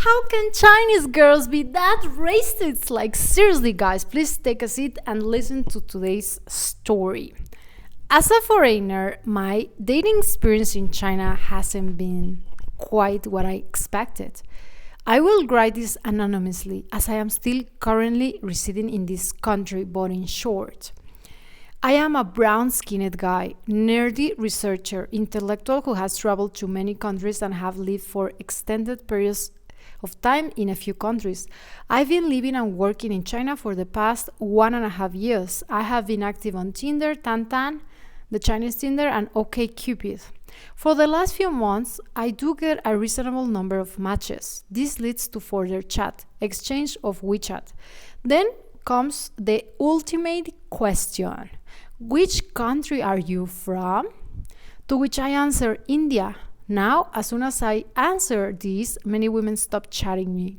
How can Chinese girls be that racist? Like, seriously, guys, please take a seat and listen to today's story. As a foreigner, my dating experience in China hasn't been quite what I expected. I will write this anonymously as I am still currently residing in this country, but in short. I am a brown-skinned guy, nerdy researcher, intellectual who has traveled to many countries and have lived for extended periods of time in a few countries. I've been living and working in China for the past 1.5 years. I have been active on Tinder, Tantan, the Chinese Tinder, and OkCupid. For the last few months, I do get a reasonable number of matches. This leads to further chat, exchange of WeChat. Then comes the ultimate question. Which country are you from? To which I answer, India. Now, as soon as I answer this, many women stop chatting me.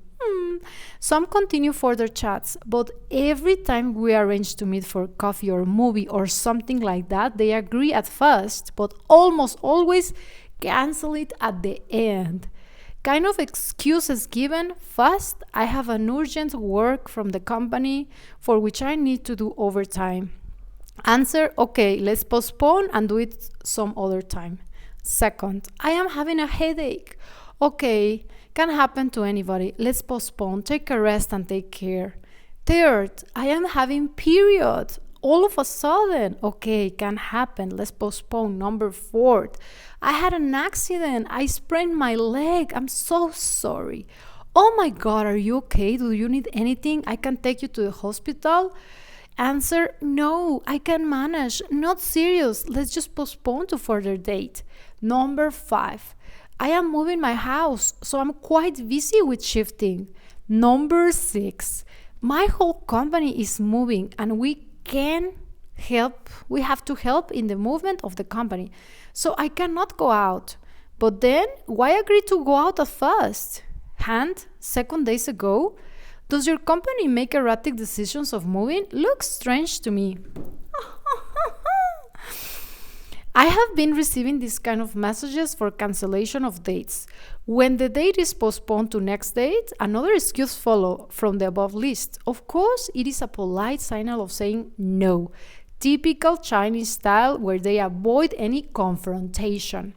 Some continue further chats, but every time we arrange to meet for coffee or movie or something like that, they agree at first, but almost always cancel it at the end. Kind of excuses given. First, I have an urgent work from the company for which I need to do overtime. Answer, okay, let's postpone and do it some other time. Second, I am having a headache. Okay, can happen to anybody. Let's postpone, take a rest and take care. Third, I am having period. All of a sudden, okay, can happen. Let's postpone. Number 4, I had an accident. I sprained my leg. I'm so sorry. Oh my God, are you okay? Do you need anything? I can take you to the hospital. Answer, no, I can manage. Not serious. Let's just postpone to further date. Number 5, I am moving my house, so I'm quite busy with shifting. Number 6, my whole company is moving and we can help. We have to help in the movement of the company. So I cannot go out. But then, why agree to go out at first? And 2 days ago, does your company make erratic decisions of moving? Looks strange to me. I have been receiving this kind of messages for cancellation of dates. When the date is postponed to next date, another excuse follows from the above list. Of course, it is a polite signal of saying no. Typical Chinese style where they avoid any confrontation.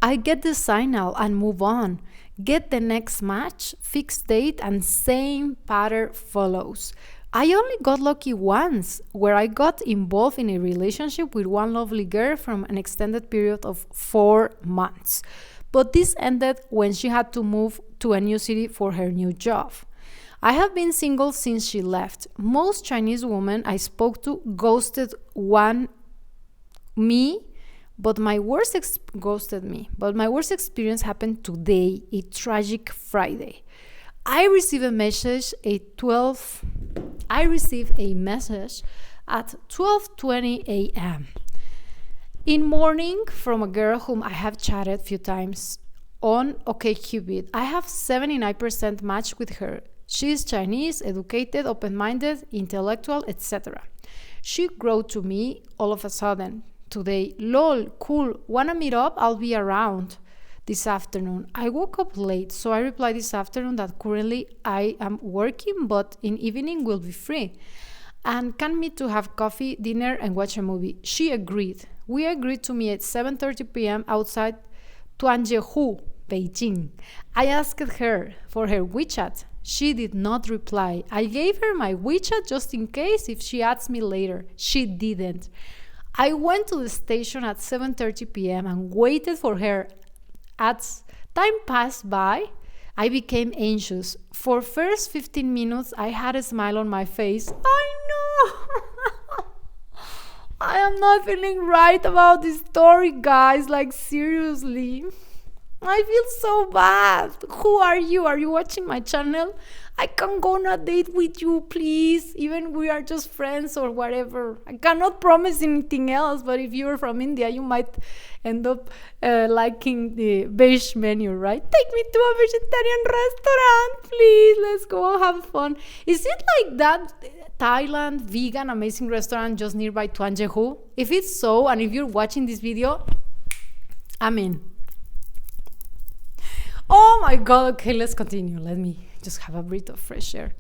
I get the signal and move on. Get the next match, fixed date, and same pattern follows. I only got lucky once, where I got involved in a relationship with one lovely girl from an extended period of 4 months. But this ended when she had to move to a new city for her new job. I have been single since she left. Most Chinese women I spoke to ghosted me, but my worst experience happened today, a tragic Friday. I received a message at 12:20 a.m. in morning from a girl whom I have chatted a few times on OkCupid. I have 79% match with her. She is Chinese, educated, open-minded, intellectual, etc. She wrote to me all of a sudden today, lol, cool, wanna meet up? I'll be around this afternoon. I woke up late, so I replied this afternoon that currently I am working, but in evening will be free. And can meet to have coffee, dinner, and watch a movie. She agreed. We agreed to meet at 7:30 p.m. outside Tuanzhou, Beijing. I asked her for her WeChat. She did not reply. I gave her my WeChat just in case if she adds me later. She didn't. I went to the station at 7:30 p.m. and waited for her. As time passed by, I became anxious. For first 15 minutes, I had a smile on my face. I know! I am not feeling right about this story, guys. Like, seriously. I feel so bad. Who are you? Are you watching my channel? I can go on a date with you, please. Even we are just friends or whatever. I cannot promise anything else, but if you're from India, you might end up liking the beige menu, right? Take me to a vegetarian restaurant, please. Let's go have fun. Is it like that Thailand vegan amazing restaurant just nearby Tuanzhou? If it's so, and if you're watching this video, I'm in. Oh my god, okay, let's continue. Let me just have a breath of fresh air.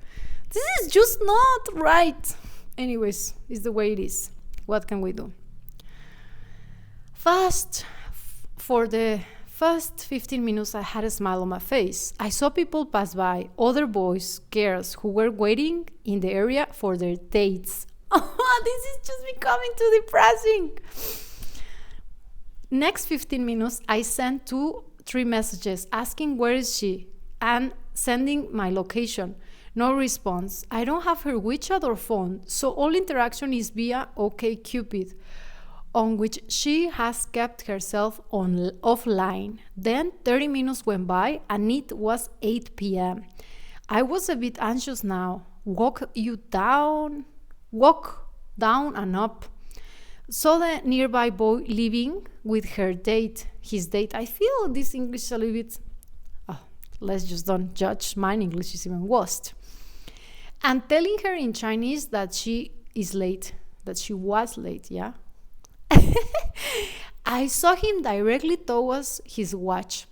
This is just not right. Anyways, it's the way it is. What can we do? For the first 15 minutes, I had a smile on my face. I saw people pass by, other boys, girls who were waiting in the area for their dates. Oh, this is just becoming too depressing. Next 15 minutes, I sent 2-3 messages asking where is she and sending my location. No response. I don't have her WeChat or phone, so all interaction is via OkCupid, on which she has kept herself offline. Then 30 minutes went by and it was 8 p.m. I was a bit anxious now. Walk down and up. Saw the nearby boy leaving with his date. I feel this English is a little bit, let's just don't judge. Mine English is even worse. And telling her in Chinese that she was late, yeah? I saw him directly towards his watch.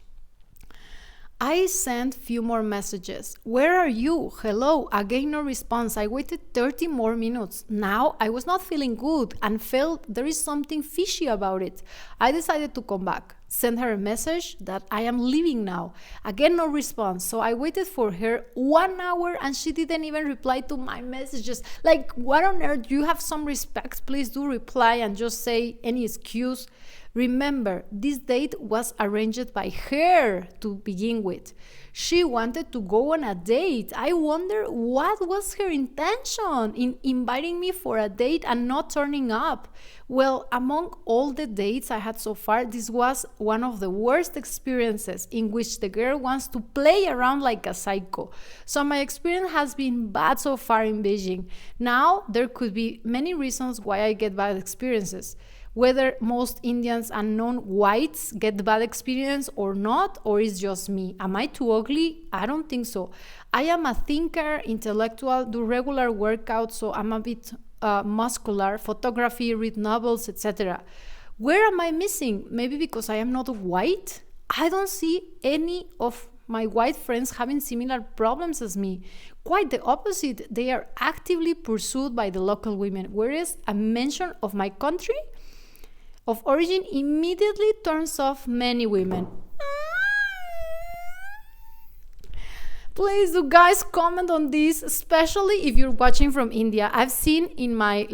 I sent few more messages. Where are you? Hello. Again, no response. I waited 30 more minutes. Now I was not feeling good and felt there is something fishy about it. I decided to come back. Send her a message that I am leaving now. Again, no response. So I waited for her 1 hour and she didn't even reply to my messages. Like, what on earth? You have some respect. Please do reply and just say any excuse. Remember, this date was arranged by her to begin with. She wanted to go on a date. I wonder what was her intention in inviting me for a date and not turning up. Well, among all the dates I had so far, this was one of the worst experiences in which the girl wants to play around like a psycho. So my experience has been bad so far in Beijing. Now, there could be many reasons why I get bad experiences. Whether most Indians and non-whites get bad experience or not, or it's just me. Am I too ugly? I don't think so. I am a thinker, intellectual, do regular workouts, so I'm a bit muscular, photography, read novels, etc. Where am I missing? Maybe because I am not white? I don't see any of my white friends having similar problems as me. Quite the opposite. They are actively pursued by the local women, whereas a mention of my country of origin immediately turns off many women. Please do guys comment on this, especially if you're watching from India. I've seen in my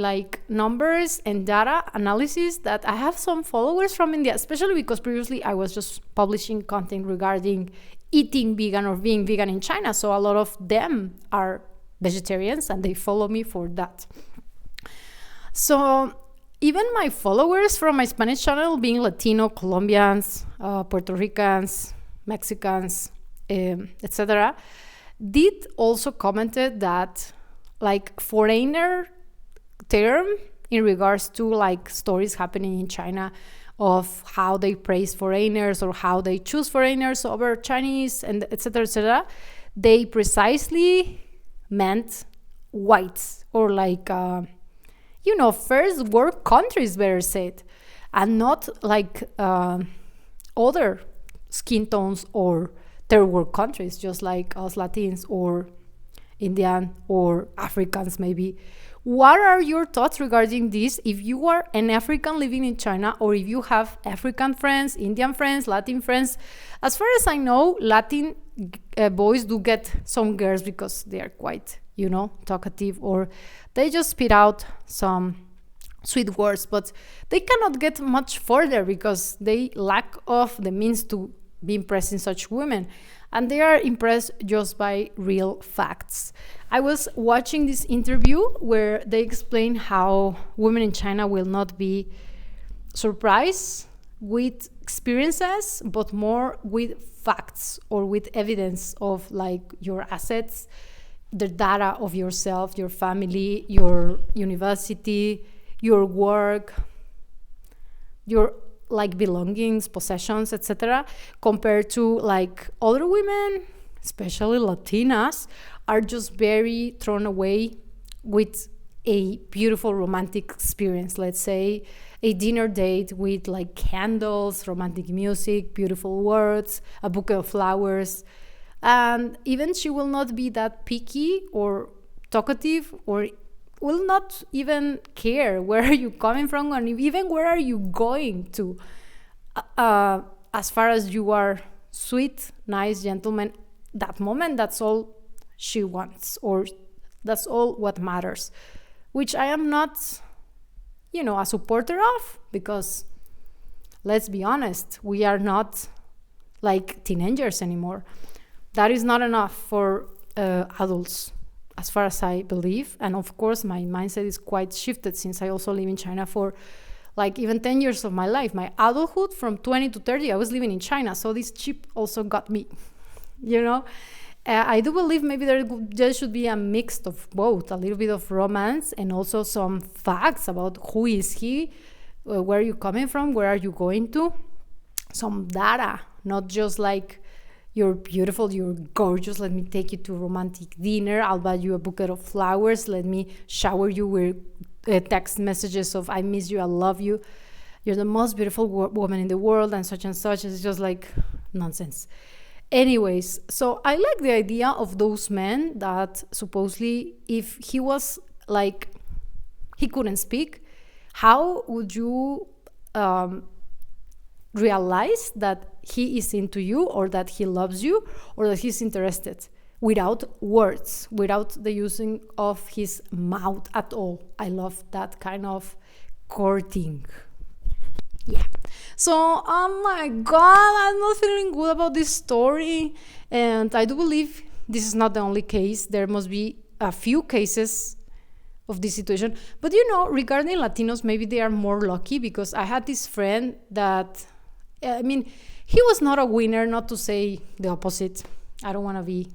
numbers and data analysis that I have some followers from India, especially because previously I was just publishing content regarding eating vegan or being vegan in China. So a lot of them are vegetarians and they follow me for that. So even my followers from my Spanish channel, being Latino, Colombians, Puerto Ricans, Mexicans, etc., did also commented that foreigner term in regards to stories happening in China of how they praise foreigners or how they choose foreigners over Chinese and etc., they precisely meant whites or first world countries, better said, and not other skin tones or third world countries, just like us Latins or Indian or Africans maybe. What are your thoughts regarding this? If you are an African living in China, or if you have African friends, Indian friends, Latin friends, as far as I know, Latin boys do get some girls because they are quite, talkative, or they just spit out some sweet words, but they cannot get much further because they lack of the means to be impressed in such women, and they are impressed just by real facts. I was watching this interview where they explain how women in China will not be surprised with experiences, but more with facts or with evidence of your assets, the data of yourself, your family, your university, your work, your belongings, possessions, etc., compared to other women, especially Latinas, are just very thrown away with a beautiful romantic experience. Let's say a dinner date with like candles, romantic music, beautiful words, a bouquet of flowers. And even she will not be that picky or talkative, or will not even care where are you coming from, and even where are you going to, as far as you are sweet, nice gentleman. That moment, that's all she wants, or that's all what matters, which I am not, a supporter of, because let's be honest, we are not like teenagers anymore. That is not enough for adults, as far as I believe. And of course, my mindset is quite shifted since I also live in China for like even 10 years of my life. My adulthood from 20 to 30, I was living in China. So this chip also got me, I do believe maybe there should be a mix of both, a little bit of romance and also some facts about who is he, where are you coming from, where are you going to, some data, not just like you're beautiful, you're gorgeous, let me take you to a romantic dinner, I'll buy you a bouquet of flowers, let me shower you with text messages of I miss you, I love you, you're the most beautiful woman in the world, and such. It's just like nonsense. Anyways, so I like the idea of those men that supposedly, if he was like, he couldn't speak, how would you realize that he is into you, or that he loves you, or that he's interested, without words, without the using of his mouth at all? I love that kind of courting. Yeah. So, oh my God, I'm not feeling good about this story. And I do believe this is not the only case. There must be a few cases of this situation. But regarding Latinos, maybe they are more lucky, because I had this friend that, he was not a winner, not to say the opposite. I don't want to be,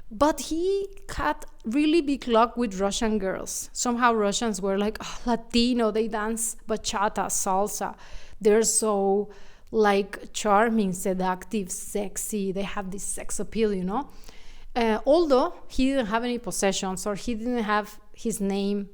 but he had really big luck with Russian girls. Somehow Russians were like, oh, Latino, they dance bachata, salsa. They're so like charming, seductive, sexy. They have this sex appeal, although he didn't have any possessions, or he didn't have his name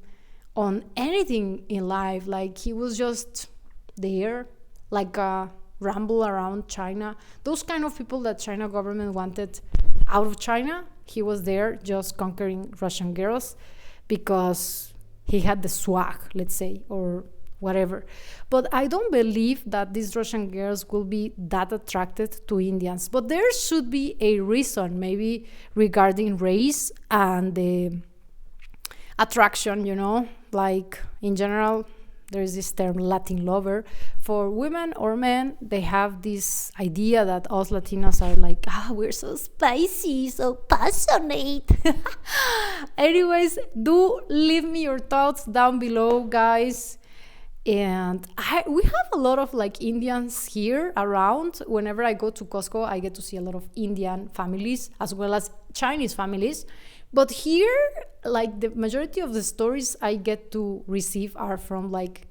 on anything in life. Like he was just there, like a ramble around China. Those kind of people that China government wanted out of China, he was there just conquering Russian girls because he had the swag, let's say, or whatever. But I don't believe that these Russian girls will be that attracted to Indians. But there should be a reason, maybe regarding race and the attraction, like in general, there is this term Latin lover. For women or men, they have this idea that us Latinos are like, we're so spicy, so passionate. Anyways, do leave me your thoughts down below, guys. And we have a lot of like Indians here around. Whenever I go to Costco, I get to see a lot of Indian families as well as Chinese families. But here, like the majority of the stories I get to receive are from like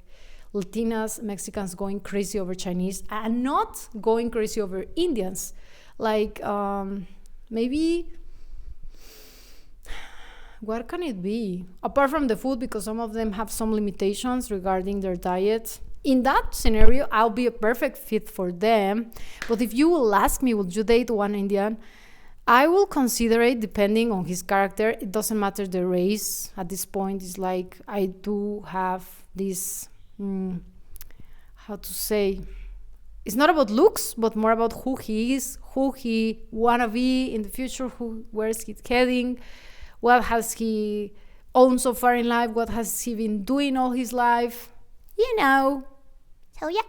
Latinas, Mexicans going crazy over Chinese and not going crazy over Indians. Like maybe, what can it be? Apart from the food, because some of them have some limitations regarding their diet. In that scenario, I'll be a perfect fit for them. But if you will ask me, would you date one Indian? I will consider it depending on his character. It doesn't matter the race at this point. It's like I do have this, how to say, it's not about looks, but more about who he is, who he wanna be in the future, where is he heading, what has he owned so far in life, what has he been doing all his life, So yeah.